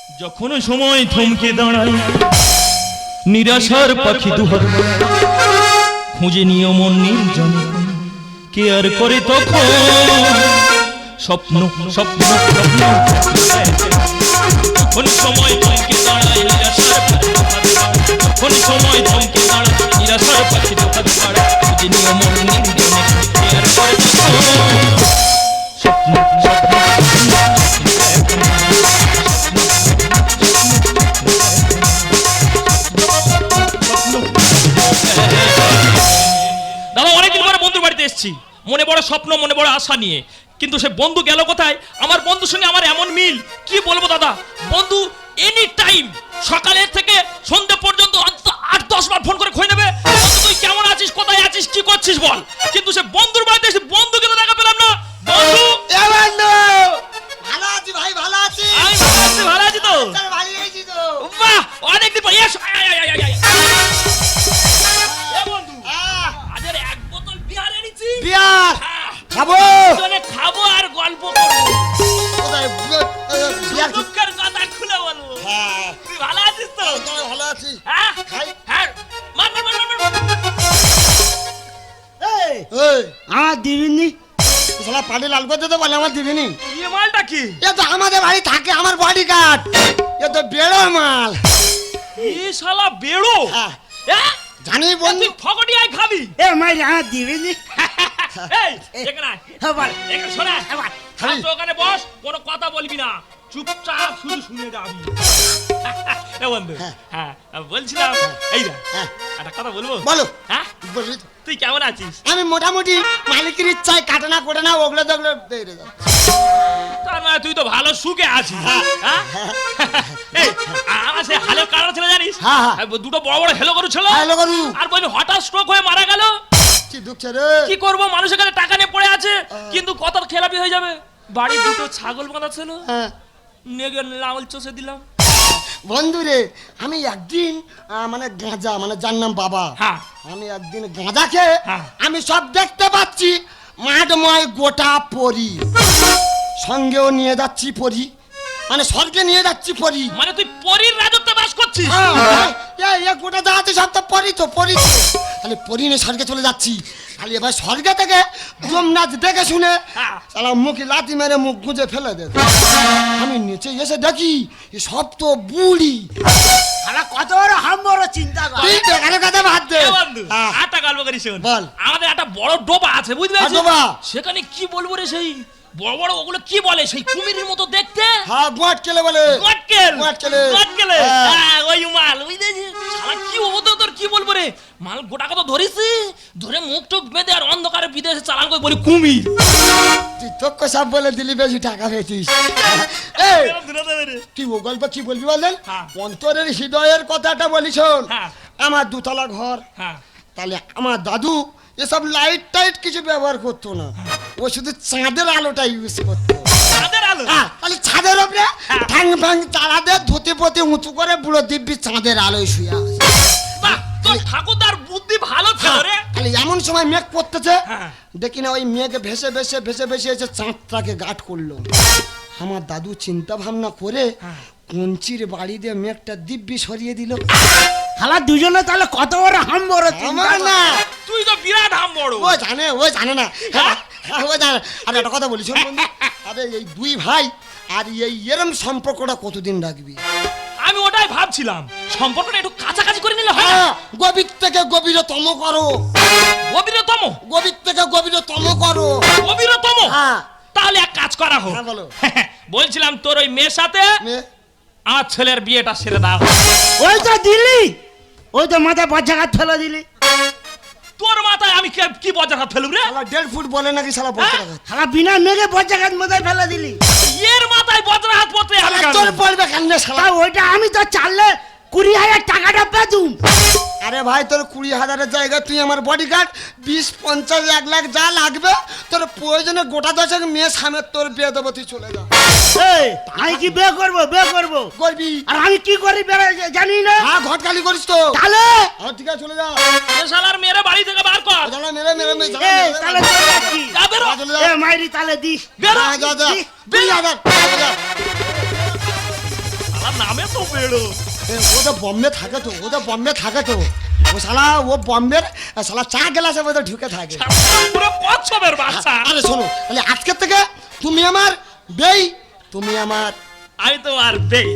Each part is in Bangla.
যখন সময় থমকে দাঁড়ায় নিরাশার পাখি দুহার খুঁজে নিয়ে মন নির্জনে কে আর করে তখন স্বপ্ন স্বপ্ন স্বপ্ন যখন সময় থমকে দাঁড়ায় নিরাশার পাখি যখন সময় থমকে দাঁড়ায় নিরাশার পাখি দুহার খুঁজে নিয়ে মন নির্জনে কে আর করে তখন স্বপ্ন স্বপ্ন দাদা অনেকদিন পরে বন্ধুর বাড়িতে এসেছি, মনে বড় স্বপ্ন মনে বড় আশা নিয়ে, কিন্তু সে বন্ধু গেল কোথায়? আমার বন্ধুর সঙ্গে আমার এমন মিল কি বলবো দাদা। বন্ধু এনি টাইম সকালের থেকে সন্ধ্যা পর্যন্ত 8-10 বার ফোন করে খোঁজ নেবে, তুই কেমন আছিস, কোথায় আছিস, কি করছিস বল। কিন্তু সে বন্ধুর বাড়িতে এসে বন্ধু কিন্তু দেখা পেলাম না। বন্ধু ভালো আছি ভাই, ভালো আছি। আমি ভালো আছি তো, ভালো আছি তো। বাহ অনেকদিন পর এসো। বিয়ার খাবো, খাবো আর গল্প করবো। কোথায় বিয়ার? দুঃখের কথা খুলে বলবো। হ্যাঁ তুই ভালো আছিস তো? ভালো আছি। হ্যাঁ খাই। হ্যাঁ মার মার মার মার। এই আমার দিবিনি, শালা পানি লাল করতে তো বলে আমার দিবিনি। এই মালটা কি? এ তো আমাদের বাড়ি থাকে, আমার বডিগার্ড। এ তো বেড়ো মাল। এই শালা বেড়ো। হ্যাঁ হ্যাঁ জানি বন্ধু। তুই ফকটি আই খাবি? এ মাই আমার দিবিনি। এই এখানে আয়। হ্যাঁ বল। এখানে শোনা। খাবি? তুই ওখানে বস, কোনো কথা বলবি না, চুপচাপ শুধু শুনে যাবি। এ বন্ধু, হ্যাঁ বলছিলাম এই রে, হ্যাঁ একটা কথা বলবো? বলো। হ্যাঁ বলবি তো। তুই কেমন আছিস? আমি মোটামুটি মালিকের ইচ্ছায় কাটে না করে না, ওগুলো দেখলে বেড়ে যায়। তার মানে তুই তো ভালো সুখে আছিস। হ্যাঁ এই আমার সে হালের কারণ ছিল জানিস? হ্যাঁ, হ্যাঁ। দুটো বড় বড় হেলো গরু ছিল, হ্যালো গরু। আর বলি হঠাৎ স্ট্রোক হয়ে মারা গেল। কি দুঃখ রে। কি করব, মানুষের কাছে টাকা নিয়ে পড়ে আছে, কিন্তু কথার খেলাপি হয়ে যাবে। বাড়ি দুটো ছাগল বাঁধা ছিল, হ্যাঁ নেগে লাঙল চষে দিলাম। বন্ধু রে, আমি একদিন মানে গাঁজা, মানে যার নাম বাবা, হ্যাঁ আমি একদিন গাঁজা খেয়ে হ্যাঁ। আমি সব দেখতে পাচ্ছি, মাঠময় গোটা পরি, সঙ্গেও নিয়ে যাচ্ছি পরি, মানে স্বর্গে নিয়ে যাচ্ছি পরি। মানে তুই পরীর রাজত্বে বাস করছিস? গোটা যাচ্ছে সব তো পরি, তো পরি তো। তাহলে পরি নিয়ে স্বর্গে চলে যাচ্ছি। খালি এবার স্বর্গে থেকে যমনাথ দেখে শুনে হ্যাঁ। সালা মুখে লাথি মেরে মুখ গুঁজে ফেলে দে। আমি নিচে এসে দেখি এ সব তো বুড়ি। শালা কত বড় হাম বড় চিন্তা কর। তুই বেকারের কথা বাদ দে। এ বন্ধু, হ্যাঁ। একটা গল্প করি শোন। বল। আমাদের একটা বড় ডোবা আছে, বুঝতে হ্যাঁ, পেরেছিস? ডোবা। সেখানে কি বলবো রে, সেই বড় বড় ওগুলো কি বলে, সেই কুমিরের মতো দেখতে। হ্যাঁ গোয়াট কেলে বলে। গটকেল গটকেলে। গটকেলে, হ্যাঁ। হ্যাঁ ওই মাল, বুঝতেছিস? শালা কি অবস্থা তোর, কি বলবো রে, মাল গোটা কত ধরিস, ধরে মুখ টুক বেঁধে আর অন্ধকারে বিদেশে চালান করে বলি কুমির। তুই তোকে সব বলে দিলি, বেশি টাকা পেয়েছিস। এই তুই ও গল্প কি বলবি বলেন? হ্যাঁ। অন্তরের হৃদয়ের কথাটা বলি শোন। হ্যাঁ। আমার দুতলা ঘর, হ্যাঁ তাহলে আমার দাদু এসব লাইট টাইট কিছু ব্যবহার করতো না, ও শুধু চাঁদের আলোটা ইউজ করতো। চাঁদের আলো? হ্যাঁ, তাহলে ছাদের ওপরে ঠ্যাং ফ্যাং তারা দিয়ে ধুতে পথে উঁচু করে বুড়ো দিব্যি চাঁদের আলোয় শুয়ে আছে। বাহ, তোর ঠাকুরদার বুদ্ধি ভালো ছিল রে। তাহলে এমন সময় মেঘ পড়তেছে, হ্যাঁ। দেখি না ওই মেঘে ভেসে ভেসে ভেসে ভেসে এসে চাঁদটাকে গাঁট করলো। আমার দাদু চিন্তা ভাবনা করে কঞ্চির বাড়ি দিয়ে মেঘটা দিব্যি সরিয়ে দিল। শালা দুজনে তাহলে কত বড় হাম বড় চিন্তা আমার কর। না, তুই তো বিরাট হাম বড়। ও জানে না। হ্যাঁ, ও জানে। আর একটা কথা বলি শোন বন্ধু, আরে এই দুই ভাই আর এই এরম সম্পর্কটা কতদিন রাখবি? আমি ওটাই ভাবছিলাম, সম্পর্কটা একটু কাছাকাছি করে নিলে হয় না? হ্যাঁ, গভীর থেকে গভীরতম করো, গভীরতম? গভীর থেকে গভীরতম করো। গভীরতম? হ্যাঁ। তাহলে এক কাজ করা হোক। হ্যাঁ, বলো। বলছিলাম তোর ওই মেয়ের সাথে মেয়ে? আমার ছেলের বিয়েটা সেরে দাও। ওই তো দিলি, ওই তো মাথায় বজ্জাঘাত ফেলে দিলি। তোর মাথায় আমি কি বজ্রাঘাত ফেলুম রে? শালা 1.5 ফুট বলে নাকি শালা বলতে রাখা। শালা বিনা মেঘে বজ্জাঘাত মাথায় ফেলে দিলি। এর মাথায় বজ্রাঘাত পড়তে হবে কেন? তোর পড়বে কেন শালা? তা ওইটা আমি তো চাললে 20,000 টাকাটা পেতুম। আরে ভাই, তোর 20,000-এর জায়গায় তুই আমার বডিগার্ড 20, 50, 1 লাখ যা লাগবে তোর প্রয়োজনে গোটা 10 মেয়ে সামনে তোর বিয়ে দেবো, তুই চলে যা। এই আমি কি বিয়ে করবো করবি? আর আমি কি করি জানি না। হ্যাঁ, ঘটকালি করিস তো। তাহলে ঠিক আছে, চলে যা। এ শালার মেয়েরা বাড়ি থেকে বার কর। জানা মেরে মেরে মেরে জানা এই মেরে। তাহলে চলে যাচ্ছি। যা বেরো। চলে যা। এ মাইরি তাহলে দিস। বেরো। হ্যাঁ, যা যা। 20,000 চলে যা। শালা বেড়ো ও তো বম্বে থাকে তো, ও তো বম্বে থাকে তো। ও শালা, ও বম্বের শালা চা গ্লাসে বোধ ঢুকে থাকে। পুরো কচ্ছপের বাচ্চা। আরে শোনো, তাহলে আজকের থেকে তুমি আমার বেই, তুমি আমার আমি তো আর বেই।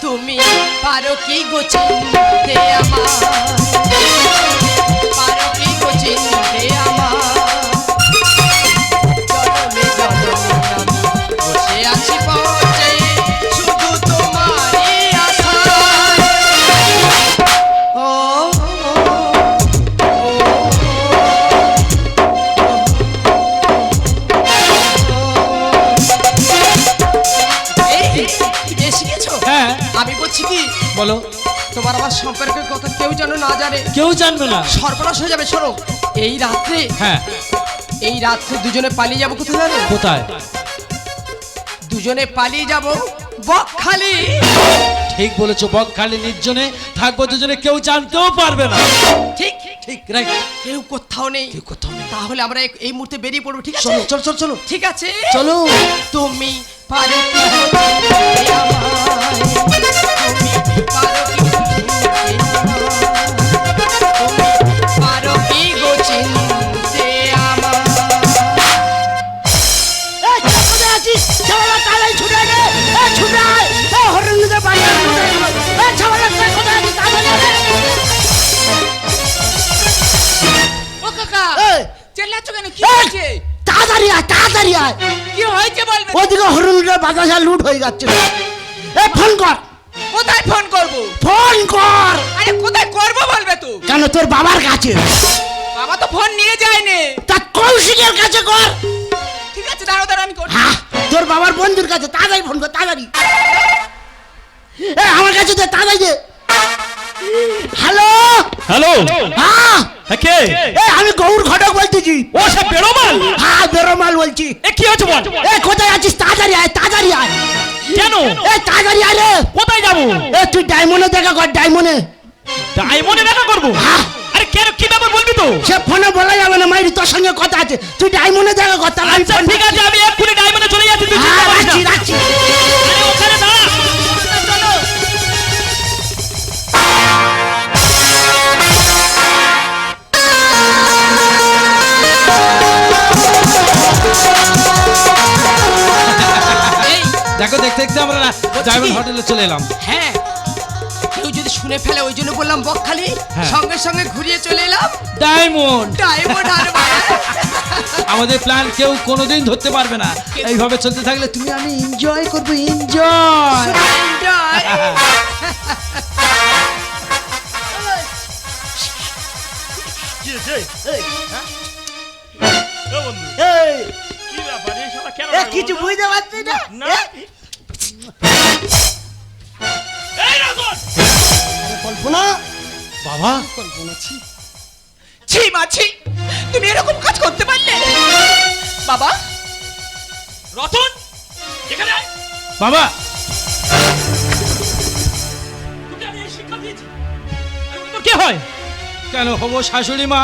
তুমি পারো কি গো চিনতে আমার, পারো কি গো চিনতে আমার, জনমে জনমে আমি বসে আছি পথে শুধু তোমারই আশায়। ও এই এসে গেছো? হ্যাঁ আমি বলছি কি, বলো। তোমার আমার সম্পর্কের কথা কেউ যেন না জানে, কেউ জানবে না। সর্বনাশ হয়ে যাবে। শোনো, এই রাত্রে, হ্যাঁ এই রাত্রে দুজনে পালিয়ে যাবো কোথায় জানো? কোথায়? দুজনে পালিয়ে যাব বকখালি। ঠিক বলেছো, বকখালি নির্জনে থাকবো দুজনে, কেউ জানতেও পারবে না। ঠিক, ঠিক রাইট। কেউ কোথাও নেই। কেউ কোথাও নেই। তাহলে আমরা এই মুহূর্তে বেরিয়ে পড়বো, ঠিক আছে? চলো চলো চলো চলো ঠিক আছে, চলো। তুমি পারো কি গো চিনতে আমায়, তুমি পারো কি গো চিনতে আমায়, তুমি পারো কি গো চিনতে আমায়। এই কে কোথায় আছিস? ছাওয়ালা তাড়াতাড়ি ছুটে আয় রে। এই ছুটে আয়। এই হরিণদের বাড়ি ছুটে আয়। এই ছাওয়ালা কে কোথায় আছিস? তাড়াতাড়ি আয় রে। ও কাকা, এই, চেল্লাচ্ছ কেন? কি এই, হয়েছে? তাড়াতাড়ি আয়, তাড়াতাড়ি আয়। কি হয়েছে বলবে? ওদিকে হরিণদের বাতাসা লুট হয়ে যাচ্ছে। এই ফোন কর, কোথায় ফোন করব? ফোন কর। আরে কোথায় করব বলবে তো? কেন তোর বাবার কাছে? বাবা তো ফোন নিয়ে যায়নি। তা কৌশিকের কাছে কর। ঠিক আছে, দাঁড়াও দাঁড়াও, আমি করছি। হ্যাঁ, তোর বাবার বন্ধুর কাছে তাড়াতাড়ি ফোন কর, তাড়াতাড়ি। আমার কাছে দে, তাড়াতাড়ি দে। হ্যালো, হ্যালো, হ্যাঁ কে? আমি গৌর ঘটক বলতেছি। ও সব বেরোমাল। হ্যাঁ বেরোমাল বলছি। এ কি হচ্ছে বল? কোথায় আছিস? তাড়াতাড়ি আয়, তাড়াতাড়ি আয়। কেন? তাড়াতাড়ি আয় রে। কোথায় যাবো? তুই ডায়মন্ডে দেখা কর, ডায়মন্ডে। ডায়মন্ডে দেখা করবো? হ্যাঁ। আরে কেন, কি ব্যাপার বলবি তো? সে ফোনে বলা যাবে না, মাইরি তোর সঙ্গে কথা আছে। তুই ডায়মন্ডে দেখা কর, তাহলে আমি আচ্ছা ফোন- ঠিক আছে, আমি এক্ষুনি ডায়মন্ডে চলে যাচ্ছি, তুই হ্যাঁ, চিন্তা করিস রাখছি না। রাখছি। আরে ওখানে দাঁড়া। চলো। এই, দেখো, দেখতে দেখতে আমরা ডায়মন্ড হোটেলে চলে এলাম। হ্যাঁ, কেউ যদি শুনে ফেলে, ওই জন্য বললাম বকখালি। হ্যাঁ। সঙ্গে সঙ্গে ঘুরিয়ে চলে এলাম ডায়মন্ড। ডায়মন্ড হারবার। আমাদের প্ল্যান কেউ কোনোদিন ধরতে পারবে না। এইভাবে চলতে থাকলে তুমি আমি এনজয় করবো, এনজয়। Enjoy. কি হয়েছে? ও বন্ধু, এই, কি ব্যাপার? এই শালা কেন এ রাগ কিছু বলতো? বুঝতে পারছি না। না। এই রাজন! কল্পনা, বাবা, কল্পনা ছি। ছি মাছি, তুমি এরকম কাজ করতে পারলে? বাবা, রতন, এখানে আয়। বাবা, তোকে আমি এই শিক্ষা দিয়েছি। আর ওটা তোর কে হয়? কেন হবো শাশুড়ি মা?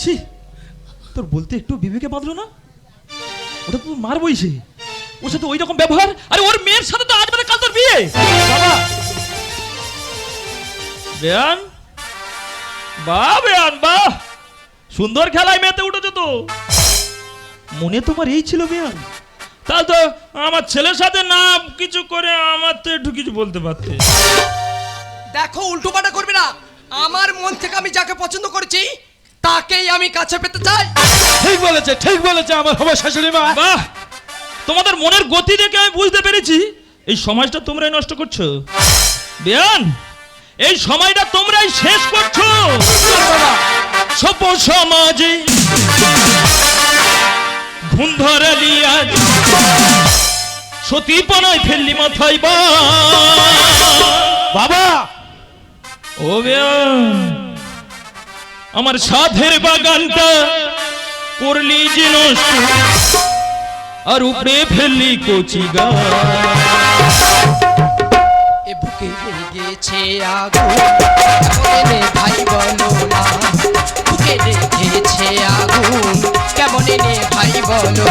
ছি, তোর বলতে একটু বিবেকে বাঁধলো না? ওটা তো মার বইছে, ওর সাথে ওই রকম ব্যবহার। আরে ওর মেয়ের সাথে তো আজ বাদে কাল তোর বিয়ে। বাবা, বেয়ান, বাহ বেয়ান বাহ, সুন্দর খেলায় মেতে উঠেছো তো। মনে তোমার এই ছিল বেয়ান? তাহলে তো আমার ছেলের সাথে না কিছু করে আমার তো একটু কিছু বলতে পারতে। দেখো, উল্টোপাল্টা করবে না। আমার মন থেকে আমি যাকে পছন্দ করেছি তাকেই আমি কাছে পেতে চাই। ঠিক বলেছে, ঠিক বলেছে আমার হবো শাশুড়ি মা। বাহ, তোমাদের মনের গতি দেখে আমি বুঝতে পেরেছি এই সমাজটা তোমরাই নষ্ট করছো। বেয়ান, এই সময়টা তোমরাই শেষ করছো। সভ্য সমাজে ঘুম ধরালি আজ সতীপনায় ফেললি মাথায় বাবা, ও বেয়ান, আমার সাধের বাগানটা করলি যে নষ্ট আর উপরে ফেললি কচি গাছ। এ বুকে লেগেছে আগুন কেমন এনে ভাই বলো না, বুকে লেগেছে আগুন কেমন এনে ভাই বলো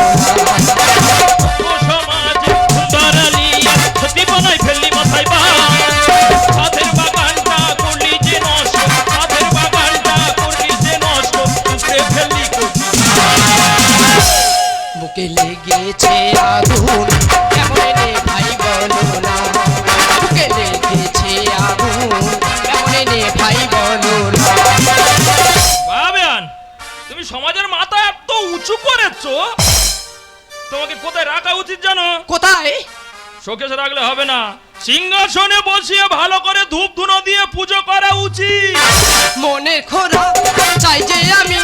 না। ও সমাজ সুন্দরালি সত্যি বানাই ফেললি মাথায় বা সাধের বাগানটা করলি যে নষ্ট, সাধের বাগানটা করলি যে নষ্ট উপরে ফেললি কচি গাছ। বুকে লেগেছে আগুন কেমন এনে ভাই বলো না, বুকে লেগেছে আগুন কেমন এনে ভাই বলো না। ভাবেন তুমি সমাজের মাথা এত উঁচু করেছো, তোমাকে কোথায় রাখা উচিত জানো? কোথায়? শোকেশে রাখলে হবে না, সিংহাসনে বসিয়ে ভালো করে ধূপ ধুনো দিয়ে পুজো করা উচিত। মনের খোরা চাই যে আমি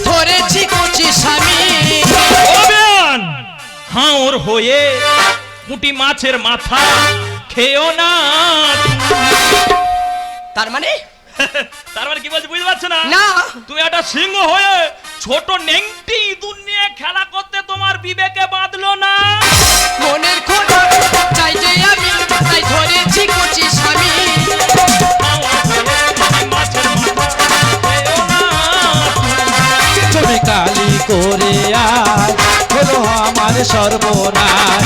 ধরেছি কচি স্বামী। ভাবেন হাওর হয়ে পুঁটি মাছের মাথা খেও না। তার মানে তার মানে কি বলছি বুঝতে পারছো না? না। তুমি একটা সিংহ হয়ে ছোট নেংটি ইঁদুর নিয়ে খেলা করতে তোমার বিবেকে বাঁধলো না। মনের খোরা চাই যে আমি তাই ধরেছি কচি স্বামী। তুমি কালি করে আজ হলো আমার সর্বনাশ,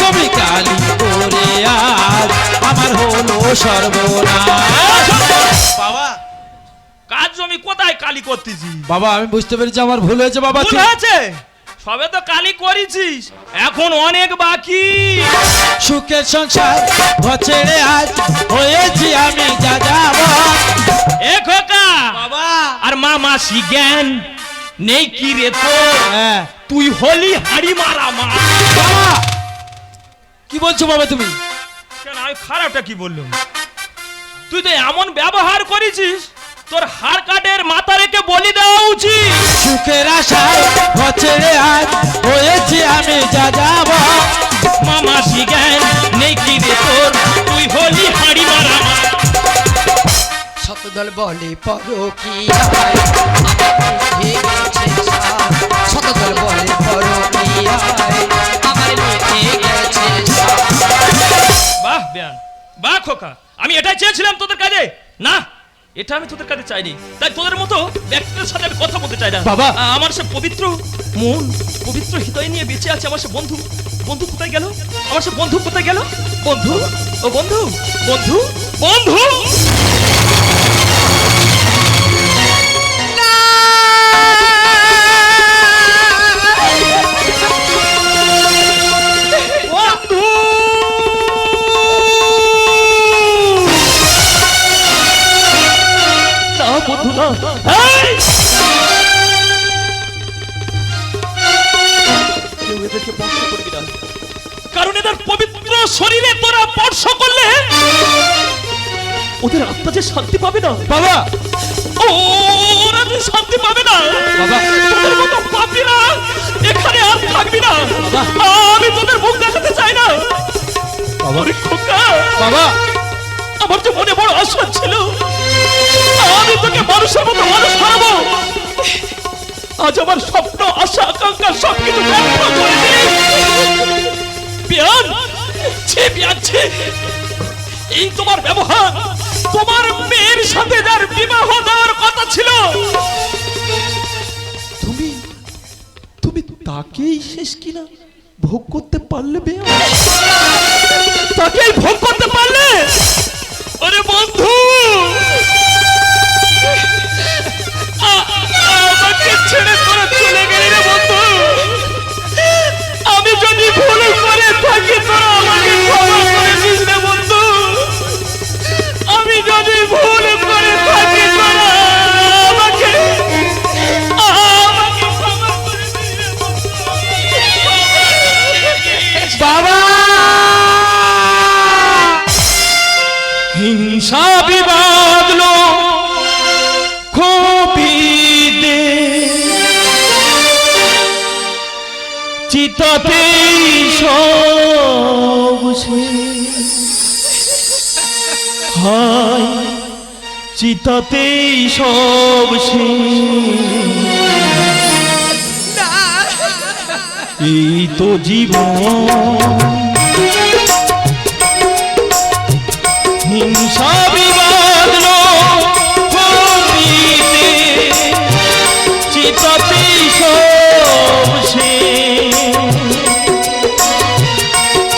তুমি কালি করে আজ আমার হলো সর্বনাশ। বাবা কাজ জমি কোথায় কালি করতেছি? বাবা আমি বুঝতে পেরেছি আমার ভুল হয়েছে বাবা। ভুল হয়েছে? সবে তো কালি করেছিস, এখন অনেক বাকি। সুখের সংসার ঘর ছেড়ে আজ হয়েছি আমি যা যাব। এ খোকা বাবা আর মা মাসি জ্ঞান নেই কি রে তোর? হ্যাঁ তুই হলি হাড়ি মারা মা। বাবা কি বলছো বাবা তুমি? কেন আমি খারাপটা কি বললাম? তুই তো এমন ব্যবহার করেছিস, তোর হাড় কাটের মাথা রেখে বলি দেওয়া উচিত। সুখের আশায় ঘর ছেড়ে আজ হয়েছি আমি যা যাব। মামা শিগান নেই কি রে তোর? তুই হলি হাড়ি মারা মা। শতদল বলে পরকীয়ায় শতদল বলে পরকীয়ায় আমার মেঘে গেছে সাপ। বাহ বেয়ান, বাহ খোকা, আমি এটাই চেয়েছিলাম তোদের কাছে। না, এটা আমি তোদের কাছে চাইনি। তাই তোদের মতো ব্যক্তিদের সাথে আমি কথা বলতে চাই না। বাবা। আমার সে পবিত্র মন, পবিত্র হৃদয় নিয়ে বেঁচে আছে আমার সে বন্ধু। বন্ধু কোথায় গেল? আমার সে বন্ধু কোথায় গেল? বন্ধু, ও বন্ধু, বন্ধু, বন্ধু। বন্ধু! না বন্ধু না। এই! কেউ এদেরকে স্পর্শ করবি না, কারণ এদের পবিত্র শরীরে তোরা স্পর্শ করলে ওদের আত্মা যে শান্তি পাবে না বাবা ওরা যে শান্তি পাবে না বাবা। তোদের মতো পাপীরা এখানে আর থাকবি না। আমি তোদের মুখ দেখাতে চাই না। বাবা। ওরে খোকা, বাবা আমার যে মনে বড় আশা ছিল আমি তোকে মানুষের মতো মানুষ বানাবো, আজ আমার স্বপ্ন আশা আকাঙ্ক্ষা সবকিছু ব্যর্থ করে দিলি। বিয়ান, ছি বিয়ান, ছি। এই তোমার ব্যবহার, তোমার মেয়ের সাথে যার বিবাহ দেওয়ার কথা ছিল তুমি তুমি তাকেই শেষ কিনা ভোগ করতে পারলে বিয়ান? তাকেই ভোগ করতে পারলে? ওরে বন্ধু, আমাকে ছেড়ে তোরা চলে গেলি রে বন্ধু। আমি যদি ভুল করে থাকি তোরা আমাকে ক্ষমা করে দিস রে বন্ধু। আমি যদি ভুল করে থাকি তোরা আমাকে ক্ষমা করে দিস রে বন্ধু। বাবা হিংসা বিবাদ লো খোপি দে চিতাতে সব হায়, চিতাতে সব না এই তো জীবন হিংসা বিবাদ লোভীতে চিতাতে সব শেষ,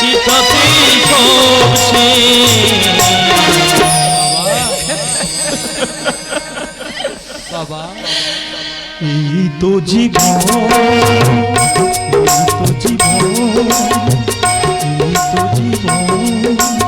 চিতাতে সব শেষ। বাবা এই তো জীবন, এই তো জীবন, এই তো জীবন।